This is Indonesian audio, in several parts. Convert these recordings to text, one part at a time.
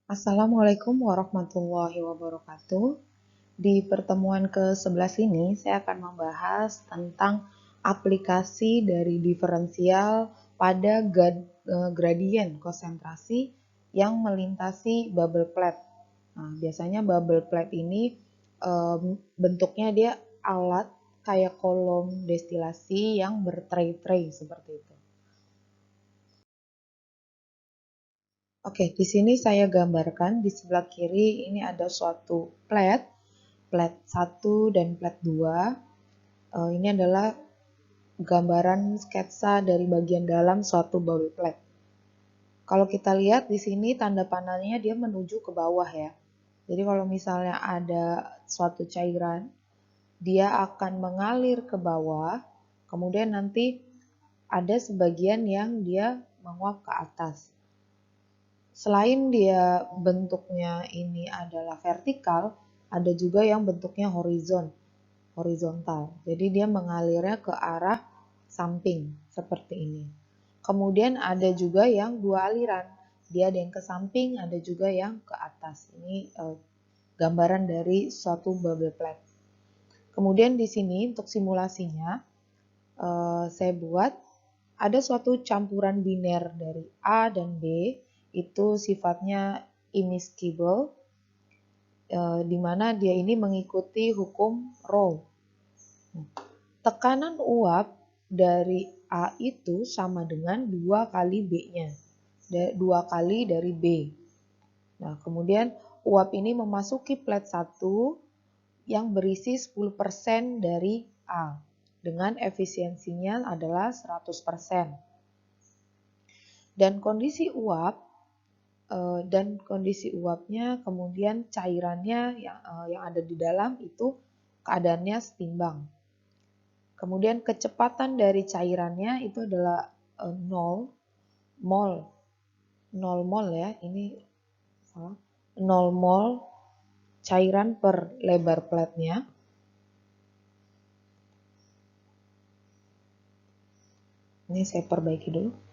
Assalamualaikum warahmatullahi wabarakatuh. Di pertemuan ke-11 ini, saya akan membahas tentang aplikasi dari diferensial pada gradien konsentrasi yang melintasi bubble plate. Nah, biasanya bubble plate ini bentuknya dia alat kayak kolom destilasi yang bertray-tray seperti itu. Oke, di sini saya gambarkan di sebelah kiri ini ada suatu plate 1 dan plate 2. Ini adalah gambaran sketsa dari bagian dalam suatu bubble plate. Kalau kita lihat di sini tanda panahnya dia menuju ke bawah ya. Jadi kalau misalnya ada suatu cairan, dia akan mengalir ke bawah, kemudian nanti ada sebagian yang dia menguap ke atas. Selain dia bentuknya ini adalah vertikal, ada juga yang bentuknya horizontal. Jadi dia mengalirnya ke arah samping seperti ini. Kemudian ada juga yang dua aliran. Dia ada yang ke samping, ada juga yang ke atas. Ini gambaran dari suatu bubble plate. Kemudian di sini untuk simulasinya saya buat ada suatu campuran biner dari A dan B, itu sifatnya immiscible, di mana dia ini mengikuti hukum Rowe. Tekanan uap dari A itu sama dengan 2 kali B-nya, 2 kali dari B. Nah, kemudian uap ini memasuki plate 1 yang berisi 10% dari A, dengan efisiensinya adalah 100%. Dan kondisi uapnya kemudian cairannya yang ada di dalam itu keadaannya setimbang. Kemudian kecepatan dari cairannya itu adalah 0 mol ya, ini salah, 0 mol cairan per lebar plate-nya. Ini saya perbaiki dulu.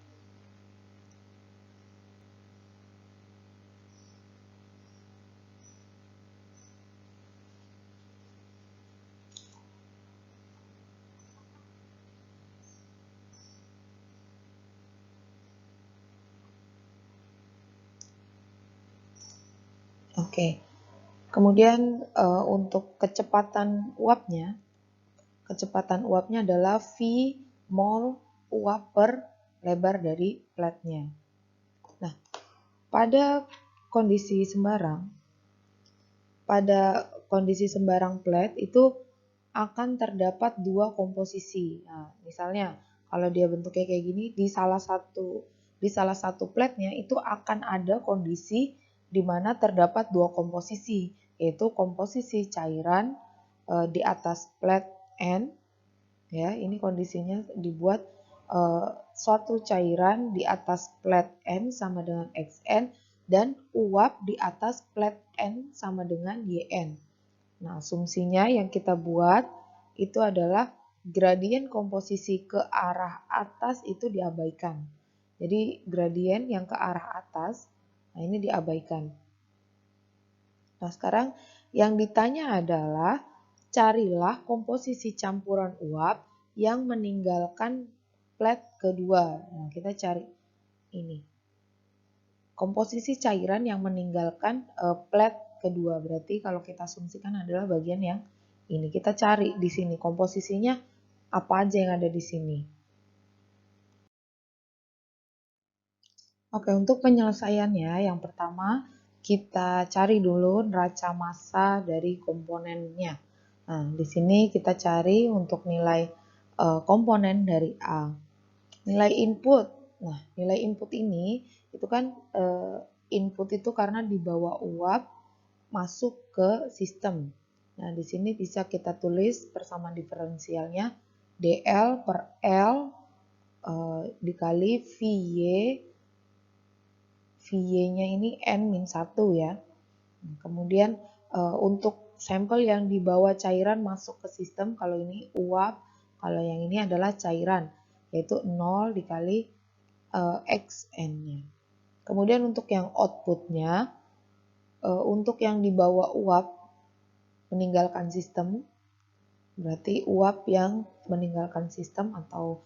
Oke. Kemudian untuk kecepatan uapnya adalah V mol uap per lebar dari plate-nya. Nah, pada kondisi sembarang plate itu akan terdapat dua komposisi. Nah, misalnya kalau dia bentuknya kayak gini, di salah satu plate-nya itu akan ada kondisi di mana terdapat dua komposisi, yaitu komposisi cairan di atas plate N. Ya, ini kondisinya dibuat suatu cairan di atas plate N sama dengan Xn dan uap di atas plate N sama dengan Yn. Nah, asumsinya yang kita buat itu adalah gradien komposisi ke arah atas itu diabaikan. Jadi gradien yang ke arah atas, nah ini diabaikan. Nah, sekarang yang ditanya adalah carilah komposisi campuran uap yang meninggalkan plate kedua. Nah, kita cari ini. Komposisi cairan yang meninggalkan plate kedua. Berarti kalau kita asumsikan adalah bagian yang ini. Kita cari di sini komposisinya apa aja yang ada di sini. Oke, untuk penyelesaiannya yang pertama kita cari dulu neraca massa dari komponennya. Nah, di sini kita cari untuk nilai komponen dari A. Nilai input. Nah, nilai input ini itu kan input itu karena dibawa uap masuk ke sistem. Nah, di sini bisa kita tulis persamaan diferensialnya dL per L dikali VY-nya ini N-1 ya. Kemudian untuk sampel yang dibawa cairan masuk ke sistem, kalau ini uap, kalau yang ini adalah cairan, yaitu 0 dikali Xn-nya. Kemudian untuk yang outputnya, Untuk yang di bawah uap meninggalkan sistem, berarti uap yang meninggalkan sistem atau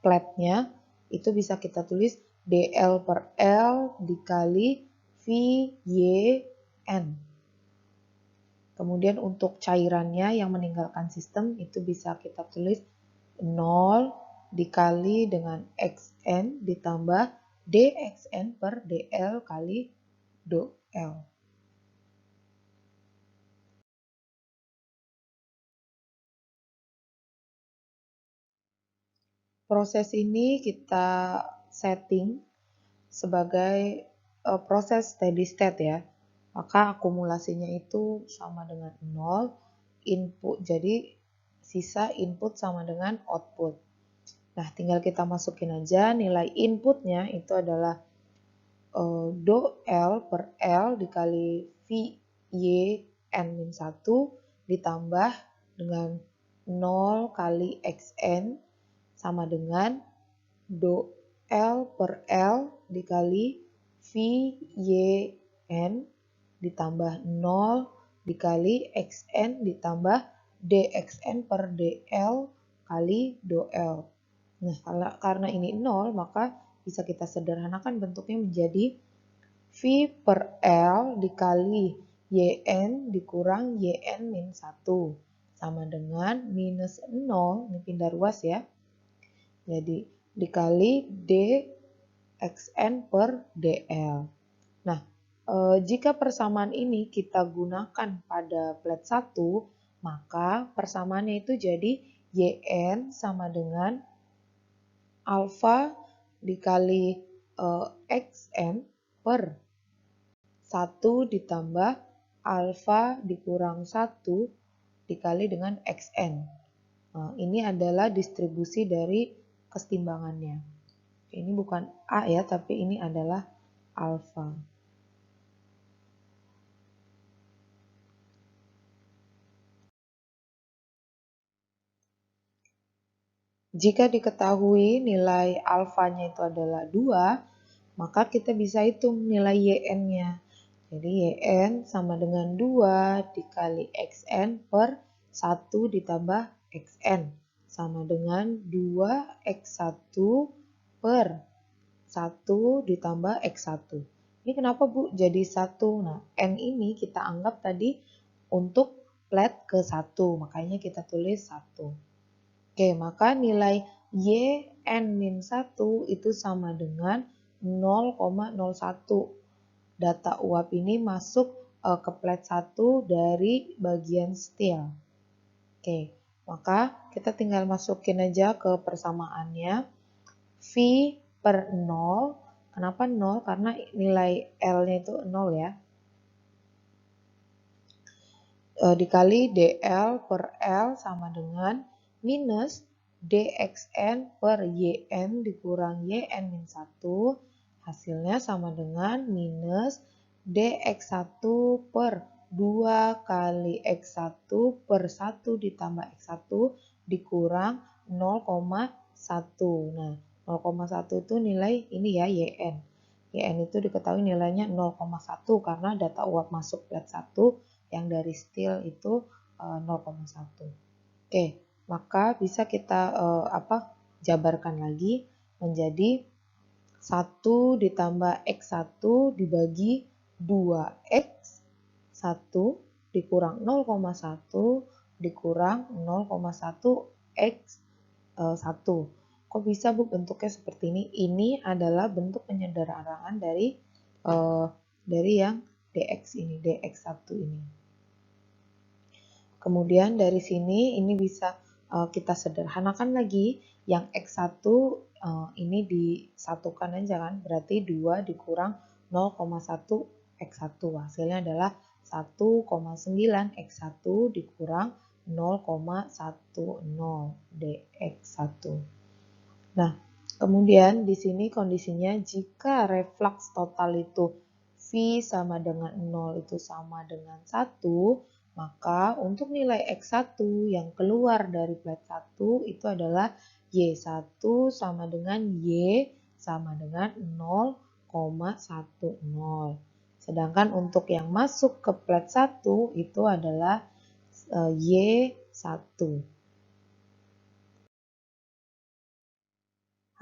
platnya itu bisa kita tulis dl per L dikali VYN. Kemudian untuk cairannya yang meninggalkan sistem itu bisa kita tulis 0 dikali dengan XN ditambah DXN per DL kali DL. Proses ini kita setting sebagai proses steady state ya. Maka akumulasinya itu sama dengan 0, input jadi sisa input sama dengan output. Nah, tinggal kita masukin aja nilai inputnya itu adalah do L per L dikali V Y N-1 ditambah dengan 0 kali XN sama dengan do L per L dikali V Y N ditambah 0 dikali XN ditambah DXN per DL kali do L. Nah, karena ini 0, maka bisa kita sederhanakan bentuknya menjadi V per L dikali YN dikurang YN min 1 sama dengan minus 0, ini pindah ruas ya. Jadi dikali DXN per DL. Nah, jika persamaan ini kita gunakan pada plate 1, maka persamaannya itu jadi YN sama dengan alfa dikali XN per 1 ditambah alfa dikurang 1 dikali dengan XN. Nah, ini adalah distribusi dari kesetimbangannya. Ini bukan A ya, tapi ini adalah alfa. Jika diketahui nilai alfanya itu adalah 2, maka kita bisa hitung nilai YN-nya. Jadi YN sama dengan 2 dikali XN per 1 ditambah XN. Sama dengan 2X1 per 1 ditambah X1. Ini kenapa Bu jadi 1? Nah, N ini kita anggap tadi untuk plate ke 1, makanya kita tulis 1. Oke, maka nilai YN-1 itu sama dengan 0,01. Data uap ini masuk ke plate 1 dari bagian steel. Oke, maka kita tinggal masukin aja ke persamaannya. V per 0. Kenapa 0? Karena nilai L-nya itu 0 ya. Dikali DL per L sama dengan minus DXN per YN dikurang YN-1. Hasilnya sama dengan minus DX1 per 2 kali X1 per 1 ditambah X1 dikurang 0,1. Nah, 0,1 itu nilai ini ya YN. YN itu diketahui nilainya 0,1 karena data uap masuk plate 1 yang dari steel itu 0,1. Oke, maka bisa kita jabarkan lagi menjadi 1 ditambah X1 dibagi 2X 1 dikurang 0,1 dikurang 0,1 X 1. Kok bisa Bu bentuknya seperti ini? Ini adalah bentuk penyederhanaan dari yang DX ini, DX1 ini. Kemudian dari sini ini bisa kita sederhanakan lagi. Yang X1 ini disatukan aja kan. Berarti 2 dikurang 0,1 X1. Hasilnya adalah 1,9 X1 dikurang 0,10 DX1. Nah, kemudian di sini kondisinya jika reflux total itu V sama dengan 0 itu sama dengan 1, maka untuk nilai X1 yang keluar dari plate 1 itu adalah Y1 sama dengan Y sama dengan 0,10. sedangkan untuk yang masuk ke plat 1 itu adalah Y1.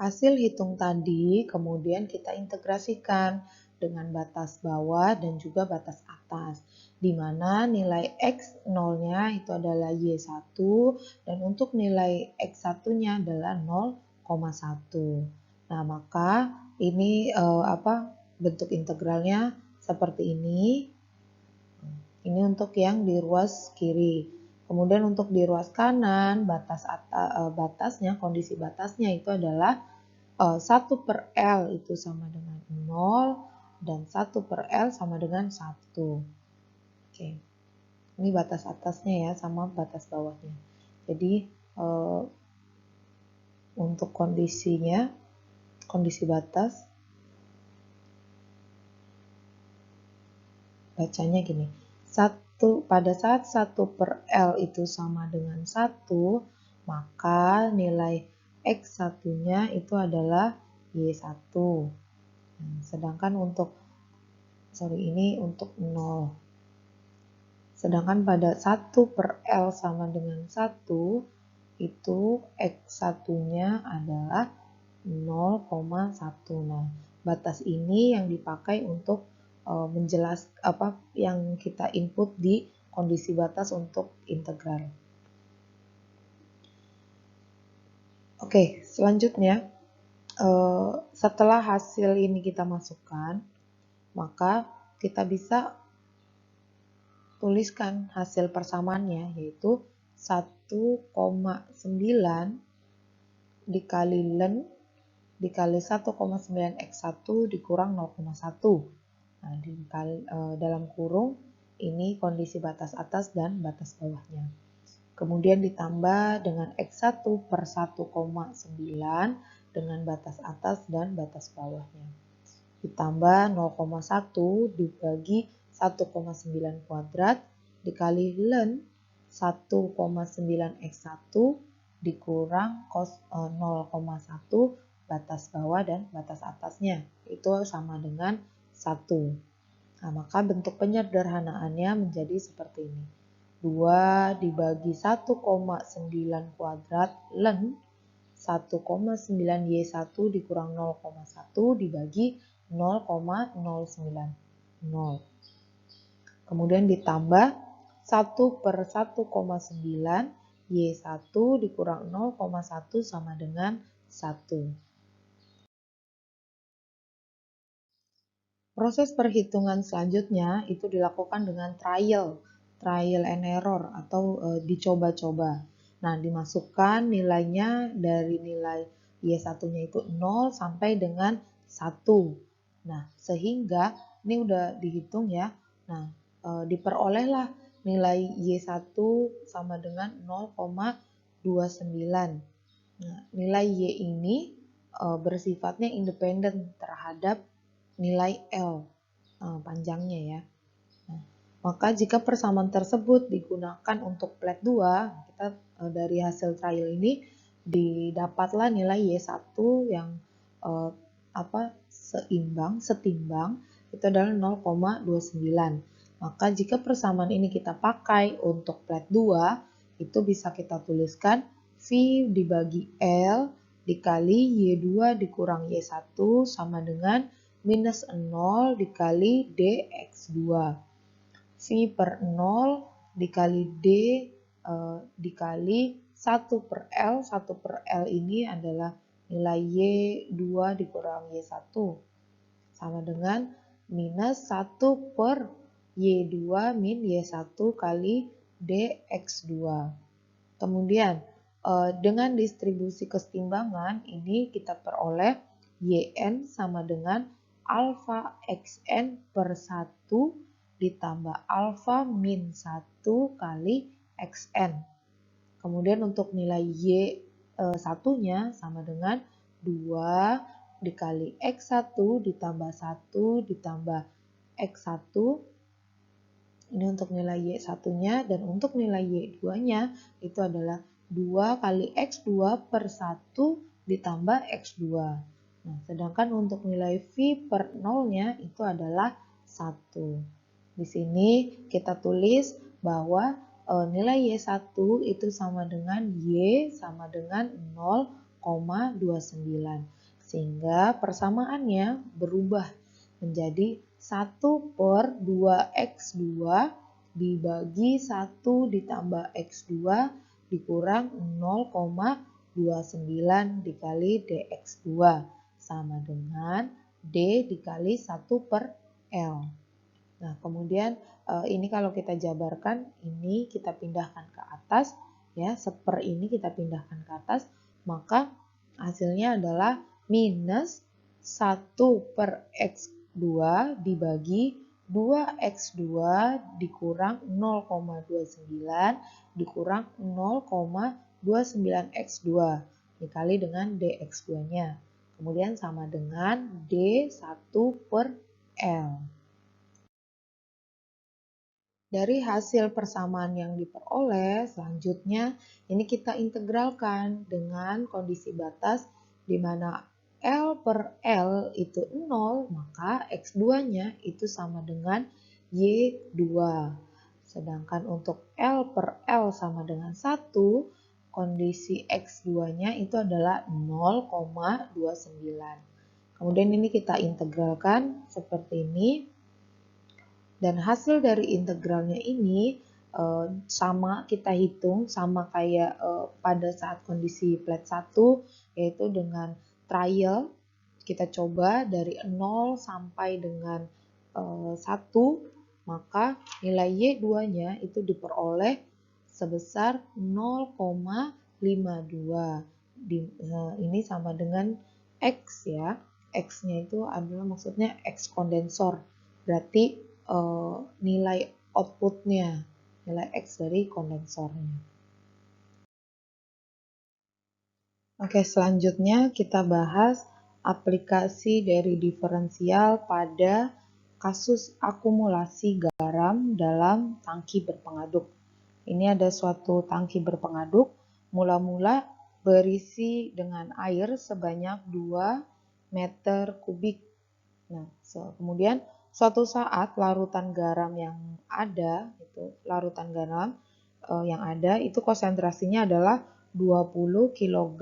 Hasil hitung tadi kemudian kita integrasikan dengan batas bawah dan juga batas atas, di mana nilai X0-nya itu adalah Y1 dan untuk nilai X1-nya adalah 0,1. Nah, maka ini bentuk integralnya seperti ini. Ini untuk yang di ruas kiri. Kemudian untuk di ruas kanan, batasnya, kondisi batasnya itu adalah 1 per L itu sama dengan 0 dan 1 per L sama dengan 1. Oke. Ini batas atasnya ya sama batas bawahnya. Jadi untuk kondisinya, kondisi batas bacanya gini. Pada saat 1 per L itu sama dengan 1, maka nilai X1-nya itu adalah Y1. Sedangkan ini untuk 0. Sedangkan pada 1 per L sama dengan 1, itu X1-nya adalah 0,1. Nah, batas ini yang dipakai untuk yang kita input di kondisi batas untuk integral. Oke, selanjutnya setelah hasil ini kita masukkan, maka kita bisa tuliskan hasil persamaannya, yaitu 1,9 dikali ln dikali 1,9 X1 dikurang 0,1. Nah, dalam kurung ini kondisi batas atas dan batas bawahnya. Kemudian ditambah dengan X1 per 1,9 dengan batas atas dan batas bawahnya. Ditambah 0,1 dibagi 1,9 kuadrat dikali ln 1,9 X1 dikurang cos 0,1 batas bawah dan batas atasnya. Itu sama dengan 1. Nah, maka bentuk penyederhanaannya menjadi seperti ini. 2 dibagi 1,9 kuadrat ln 1,9 Y1 dikurang 0,1 dibagi 0,090. Kemudian ditambah 1 per 1,9 Y1 dikurang 0,1 sama dengan 1. Proses perhitungan selanjutnya itu dilakukan dengan trial and error atau dicoba-coba. Nah, dimasukkan nilainya dari nilai Y1-nya itu 0 sampai dengan 1. Nah, sehingga ini udah dihitung ya. Nah, diperolehlah nilai Y1 sama dengan 0,29. Nah, nilai Y ini bersifatnya independen terhadap nilai L panjangnya ya. Nah, maka jika persamaan tersebut digunakan untuk plat 2, kita dari hasil trial ini didapatlah nilai Y1 yang setimbang itu adalah 0,29. Maka jika persamaan ini kita pakai untuk plat 2, itu bisa kita tuliskan V dibagi L dikali Y2 dikurang Y1 sama dengan minus 0 dikali dx2. V per 0 dikali D dikali 1 per L. 1 per L ini adalah nilai Y2 dikurang Y1. Sama dengan minus 1 per Y2 min Y1 kali dx2. Kemudian dengan distribusi kesetimbangan ini kita peroleh Yn sama dengan alfa Xn per 1 ditambah alfa min 1 kali Xn. Kemudian untuk nilai Y1-nya sama dengan 2 dikali X1 ditambah 1 ditambah X1. Ini untuk nilai Y1-nya dan untuk nilai Y2-nya itu adalah 2 kali X2 per 1 ditambah X2. Nah, sedangkan untuk nilai V per 0-nya itu adalah 1. Di sini kita tulis bahwa nilai Y1 itu sama dengan Y sama dengan 0,29. Sehingga persamaannya berubah menjadi 1/2x2 dibagi 1 ditambah x2 dikurang 0,29 dikali dx2 sama dengan D dikali 1/L. Nah, kemudian ini kalau kita jabarkan, ini kita pindahkan ke atas, ya, seper ini kita pindahkan ke atas, maka hasilnya adalah minus 1/x2 dibagi 2x2 dikurang 0,29 dikurang 0,29x2 dikali dengan dx2-nya. Kemudian sama dengan D1/L. Dari hasil persamaan yang diperoleh, selanjutnya ini kita integralkan dengan kondisi batas di mana L per L itu 0, maka X2-nya itu sama dengan Y2. Sedangkan untuk L per L sama dengan 1, kondisi X2-nya itu adalah 0,29. Kemudian ini kita integralkan seperti ini. Dan hasil dari integralnya ini sama kita hitung, sama kayak pada saat kondisi plate 1, yaitu dengan trial. Kita coba dari 0 sampai dengan 1, maka nilai Y2-nya itu diperoleh sebesar 0,52. Ini sama dengan X ya. X-nya itu adalah maksudnya X kondensor. Berarti nilai outputnya, nilai X dari kondensornya. Oke, selanjutnya kita bahas aplikasi dari diferensial pada kasus akumulasi garam dalam tangki berpengaduk. Ini ada suatu tangki berpengaduk, mula-mula berisi dengan air sebanyak 2 meter kubik. Nah, kemudian suatu saat larutan garam yang ada, itu konsentrasinya adalah 20 kg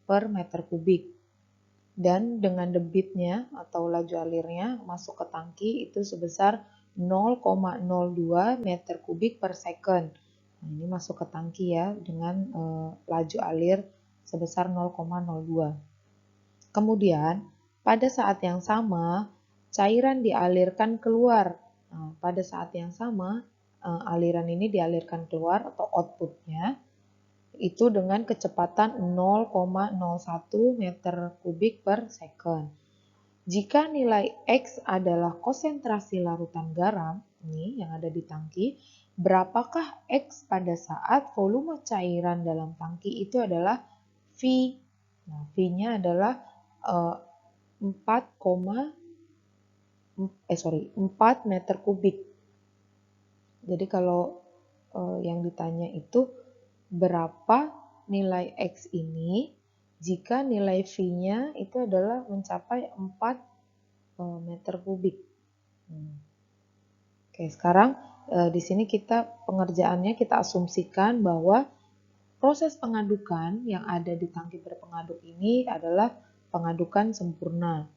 per meter kubik. Dan dengan debitnya atau laju alirnya masuk ke tangki itu sebesar 0,02 meter kubik per second. Nah, ini masuk ke tangki ya dengan laju alir sebesar 0,02. Kemudian pada saat yang sama cairan dialirkan keluar. Nah, pada saat yang sama aliran ini dialirkan keluar atau outputnya itu dengan kecepatan 0,01 meter kubik per second. Jika nilai X adalah konsentrasi larutan garam, ini yang ada di tangki, berapakah X pada saat volume cairan dalam tangki itu adalah V. Nah, V-nya adalah 4 meter kubik. Jadi kalau yang ditanya itu berapa nilai X ini jika nilai V-nya itu adalah mencapai 4 meter kubik. Oke, sekarang di sini pengerjaannya kita asumsikan bahwa proses pengadukan yang ada di tangki berpengaduk ini adalah pengadukan sempurna.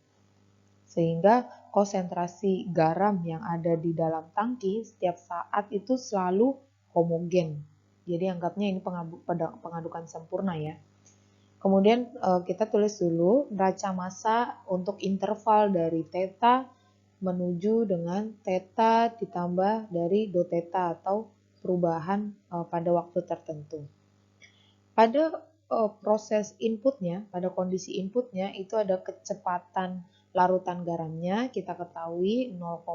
Sehingga konsentrasi garam yang ada di dalam tangki setiap saat itu selalu homogen. Jadi anggapnya ini pengadukan sempurna ya. Kemudian kita tulis dulu neraca massa untuk interval dari theta menuju dengan theta ditambah dari do theta atau perubahan pada waktu tertentu. Pada proses inputnya, pada kondisi inputnya itu ada kecepatan larutan garamnya kita ketahui 0,02,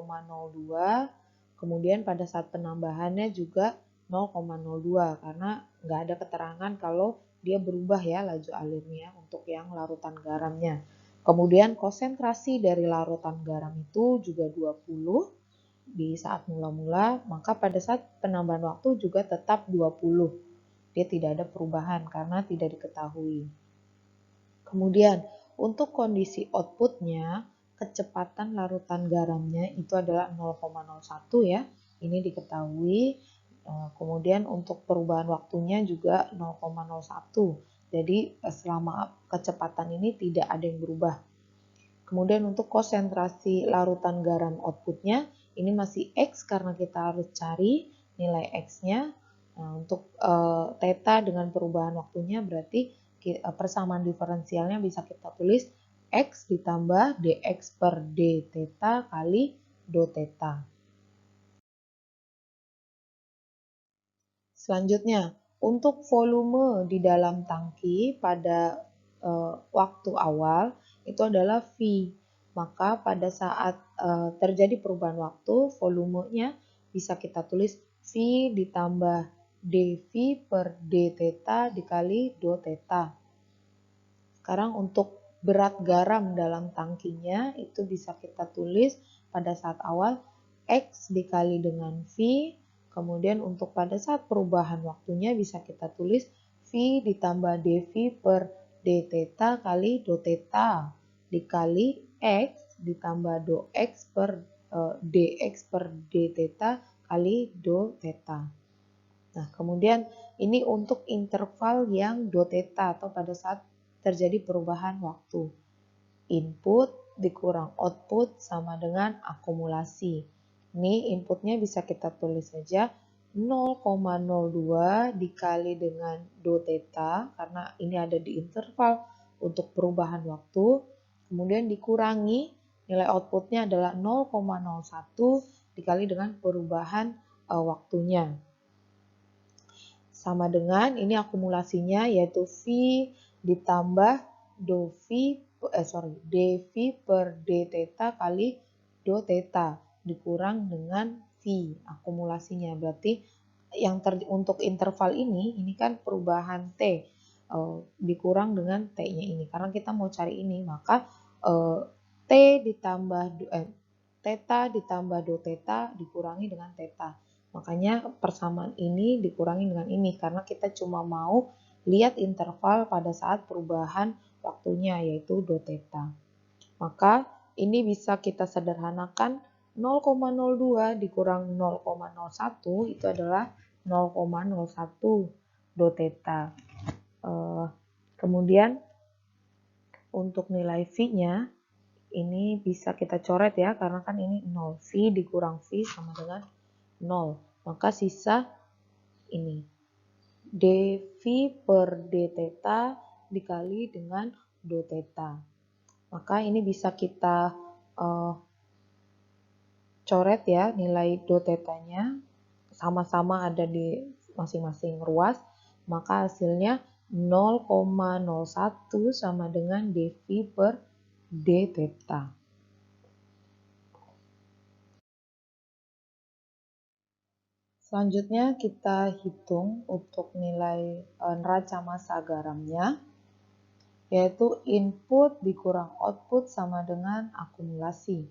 kemudian pada saat penambahannya juga 0,02 karena nggak ada keterangan kalau dia berubah ya laju alirnya untuk yang larutan garamnya. Kemudian konsentrasi dari larutan garam itu juga 20 di saat mula-mula, maka pada saat penambahan waktu juga tetap 20. Dia tidak ada perubahan karena tidak diketahui. Kemudian untuk kondisi outputnya, kecepatan larutan garamnya itu adalah 0,01 ya. Ini diketahui. Kemudian untuk perubahan waktunya juga 0,01. Jadi selama kecepatan ini tidak ada yang berubah. Kemudian untuk konsentrasi larutan garam outputnya ini masih X karena kita harus cari nilai X-nya. Nah, untuk theta dengan perubahan waktunya berarti persamaan diferensialnya bisa kita tulis X ditambah dx per d theta kali do theta. Selanjutnya, untuk volume di dalam tangki pada waktu awal itu adalah V. Maka pada saat terjadi perubahan waktu, volumenya bisa kita tulis V ditambah dV per d theta dikali do theta. Sekarang untuk berat garam dalam tangkinya itu bisa kita tulis pada saat awal X dikali dengan V. Kemudian untuk pada saat perubahan waktunya bisa kita tulis V ditambah dV per d theta kali do theta dikali X ditambah do X per dx per d theta kali do theta. Nah, kemudian ini untuk interval yang do theta atau pada saat terjadi perubahan waktu. Input dikurang output sama dengan akumulasi. Ini inputnya bisa kita tulis saja 0,02 dikali dengan do theta karena ini ada di interval untuk perubahan waktu. Kemudian dikurangi nilai outputnya adalah 0,01 dikali dengan perubahan waktunya. Sama dengan ini akumulasinya yaitu V ditambah dV per d theta kali do theta dikurang dengan V akumulasinya. Berarti yang untuk interval ini kan perubahan T dikurang dengan T-nya ini. Karena kita mau cari ini, maka T ditambah theta ditambah do theta dikurangi dengan theta. Makanya persamaan ini dikurangi dengan ini karena kita cuma mau lihat interval pada saat perubahan waktunya yaitu do theta. Maka ini bisa kita sederhanakan 0,02 dikurang 0,01 itu adalah 0,01 do theta. Kemudian untuk nilai V-nya ini bisa kita coret ya karena kan ini 0. V dikurang V sama dengan 0. Maka sisa ini dV per d theta dikali dengan do theta. Maka ini bisa kita coret ya nilai do theta-nya sama-sama ada di masing-masing ruas. Maka hasilnya 0,01 sama dengan dV per d theta. Selanjutnya kita hitung untuk nilai neraca massa garamnya, yaitu input dikurang output sama dengan akumulasi.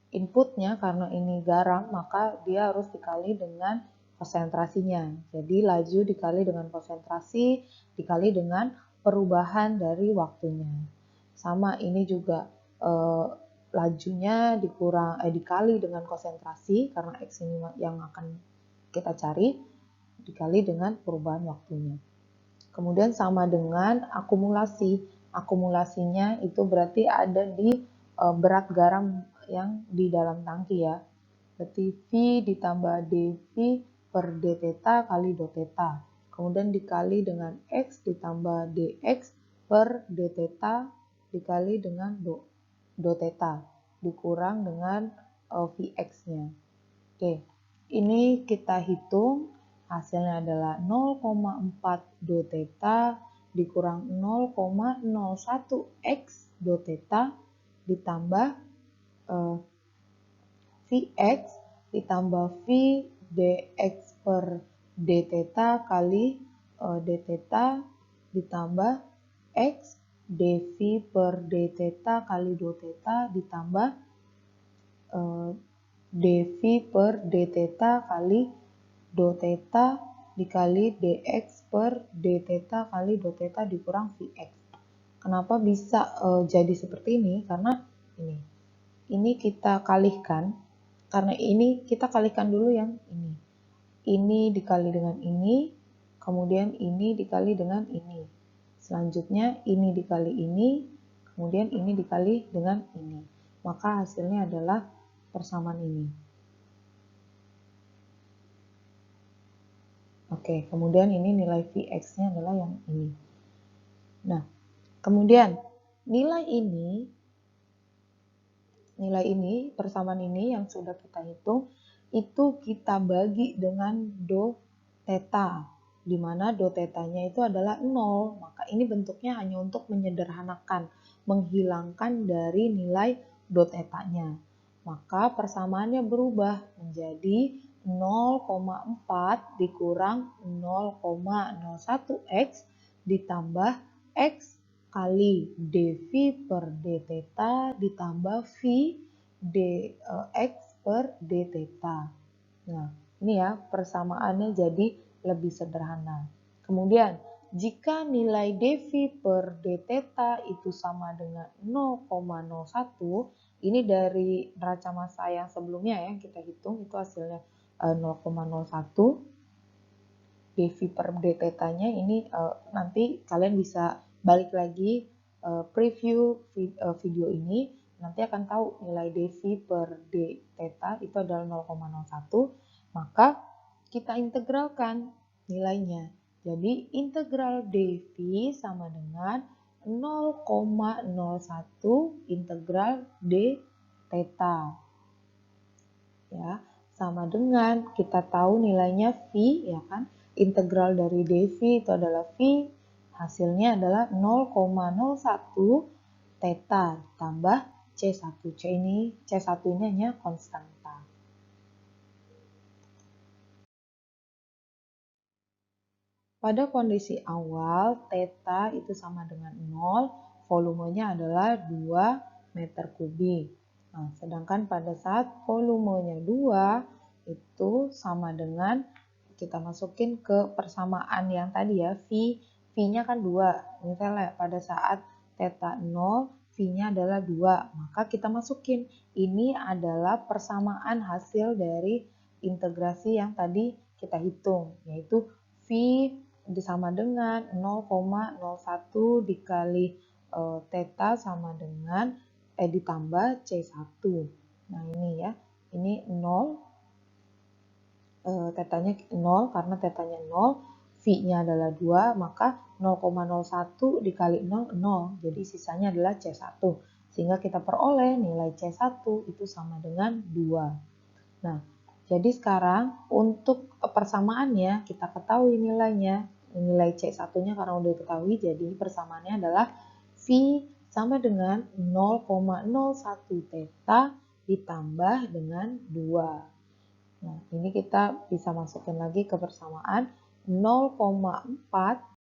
Inputnya karena ini garam, maka dia harus dikali dengan konsentrasinya. Jadi laju dikali dengan konsentrasi dikali dengan perubahan dari waktunya. Sama ini juga lajunya dikali dengan konsentrasi karena X ini yang akan kita cari dikali dengan perubahan waktunya. Kemudian sama dengan akumulasi. Akumulasinya itu berarti ada di berat garam yang di dalam tangki ya. Berarti V ditambah dV per d theta kali do theta. Kemudian dikali dengan X ditambah dx per d theta dikali dengan do theta. Dikurang dengan Vx-nya. Oke, ini kita hitung. Hasilnya adalah 0,4 do theta dikurang 0,01 X do theta ditambah Vx ditambah V dx per d theta kali d theta ditambah X dV per d theta kali do theta ditambah dV per d theta kali do theta dikali dx per d theta kali do theta dikurang Vx. Kenapa bisa jadi seperti ini? Karena ini ini kita kalikan, karena ini kita kalikan dulu yang ini. Ini dikali dengan ini, kemudian ini dikali dengan ini. Selanjutnya ini dikali ini, kemudian ini dikali dengan ini. Maka hasilnya adalah persamaan ini. Oke, kemudian ini nilai Vx-nya adalah yang ini. Nah, kemudian nilai ini, persamaan ini yang sudah kita hitung, itu kita bagi dengan do theta, di mana do tetanya itu adalah 0. Maka ini bentuknya hanya untuk menyederhanakan, menghilangkan dari nilai do tetanya. Maka persamaannya berubah menjadi 0,4 dikurang 0,01x ditambah x kali dv per d theta ditambah v dx per d theta. Nah, ini ya persamaannya jadi lebih sederhana. Kemudian, jika nilai dv per d theta itu sama dengan 0,01, ini dari neraca massa yang sebelumnya ya, yang kita hitung itu hasilnya 0,01. dv per d theta-nya ini nanti kalian bisa balik lagi preview video ini, nanti akan tahu nilai dv per d theta itu adalah 0,01. Maka kita integralkan nilainya. Jadi integral dv sama dengan 0,01 integral d theta. Ya, sama dengan kita tahu nilainya v, ya kan? Integral dari dv itu adalah v, hasilnya adalah 0,01 theta tambah C1. C1 ini hanya konstanta. Pada kondisi awal, theta itu sama dengan 0, volumenya adalah 2 meter kubik. Nah, sedangkan pada saat volumenya 2, itu sama dengan, kita masukin ke persamaan yang tadi ya, V-nya kan 2. Misalnya pada saat theta 0, V-nya adalah 2. Maka kita masukin, ini adalah persamaan hasil dari integrasi yang tadi kita hitung, yaitu V sama dengan 0,01 dikali theta sama dengan ditambah C1. Nah, ini ya. Ini 0, tetanya 0 karena tetanya 0, V-nya adalah 2, maka 0,01 dikali 0, 0. Jadi sisanya adalah C1. Sehingga kita peroleh nilai C1 itu sama dengan 2. Nah, jadi sekarang untuk persamaannya kita ketahui nilainya. Nilai C1-nya karena udah diketahui, jadi persamaannya adalah V sama dengan 0,01 theta ditambah dengan 2. Nah, ini kita bisa masukin lagi ke persamaan 0,4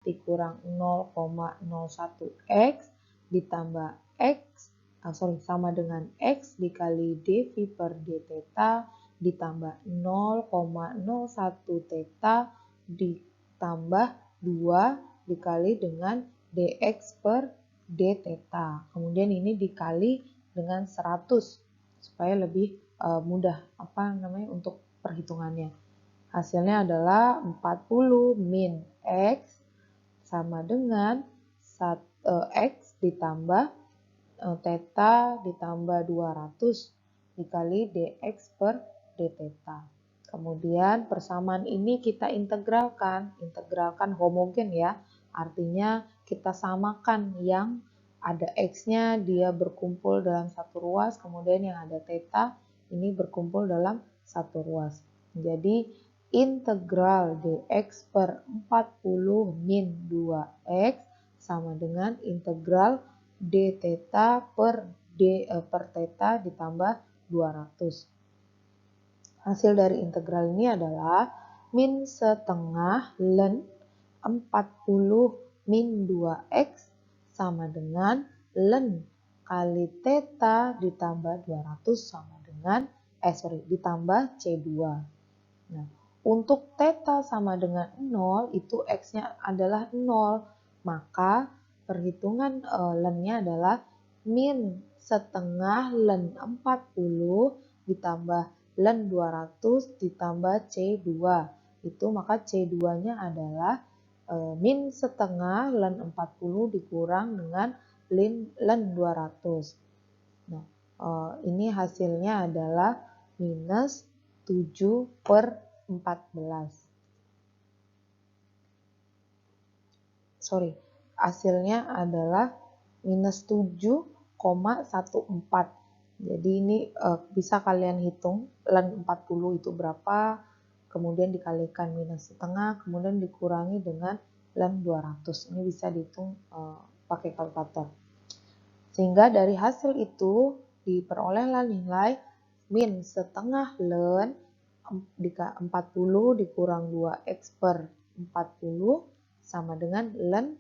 dikurang 0,01 x ditambah x, sama dengan x dikali dv per d theta ditambah 0,01 theta ditambah 2 dikali dengan dx per d theta. Kemudian ini dikali dengan 100 supaya lebih mudah untuk perhitungannya. Hasilnya adalah 40 min x sama dengan x ditambah theta ditambah 200 dikali dx per d theta. Kemudian persamaan ini kita integralkan homogen ya. Artinya kita samakan yang ada x-nya dia berkumpul dalam satu ruas, kemudian yang ada theta ini berkumpul dalam satu ruas. Jadi integral dx per 40 min 2x sama dengan integral d theta per theta ditambah 200. Hasil dari integral ini adalah min setengah ln 40 min 2x sama dengan ln kali theta ditambah 200 sama dengan ditambah C2. Nah, untuk theta sama dengan 0 itu x-nya adalah 0, maka perhitungan ln-nya adalah min setengah Len 40 ditambah Len 200 ditambah C2. Itu maka C2-nya adalah min setengah Len 40 dikurang dengan Len 200. Nah, ini hasilnya adalah minus 7/14. Hasilnya adalah minus 7,14. Jadi ini bisa kalian hitung Len 40 itu berapa, kemudian dikalikan minus setengah, kemudian dikurangi dengan Len 200. Ini bisa dihitung pakai kalkulator. Sehingga dari hasil itu diperolehlah nilai min setengah Len 40 dikurang 2x per 40 sama dengan Len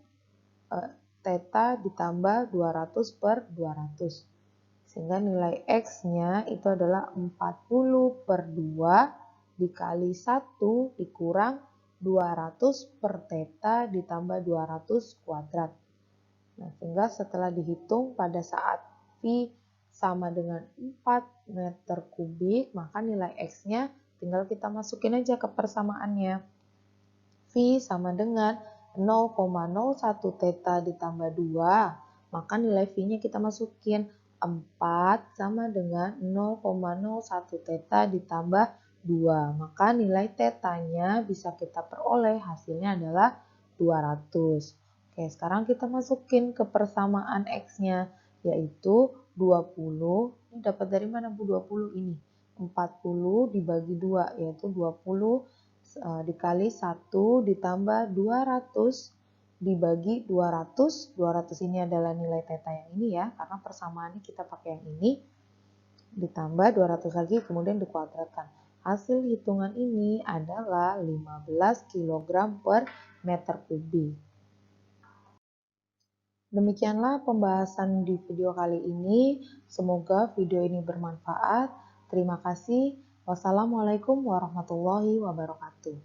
theta ditambah 200 per 200. Sehingga nilai X-nya itu adalah 40 per 2 dikali 1 dikurang 200 per theta ditambah 200 kuadrat. Nah, sehingga setelah dihitung pada saat V sama dengan 4 meter kubik, maka nilai X-nya tinggal kita masukin aja ke persamaannya. V sama dengan 0,01 theta ditambah 2, maka nilai V-nya kita masukin 4 sama dengan 0,01 theta ditambah 2, maka nilai theta-nya bisa kita peroleh hasilnya adalah 200. Oke, sekarang kita masukin ke persamaan X-nya, yaitu 20. Ini dapat dari mana Bu 20 ini? 40 dibagi 2, yaitu 20 dikali 1 ditambah 200 dibagi 200. 200 ini adalah nilai theta yang ini ya, karena persamaannya kita pakai yang ini. Ditambah 200 lagi, kemudian dikuadratkan. Hasil hitungan ini adalah 15 kg per meter kubik. Demikianlah pembahasan di video kali ini. Semoga video ini bermanfaat. Terima kasih. Wassalamualaikum warahmatullahi wabarakatuh.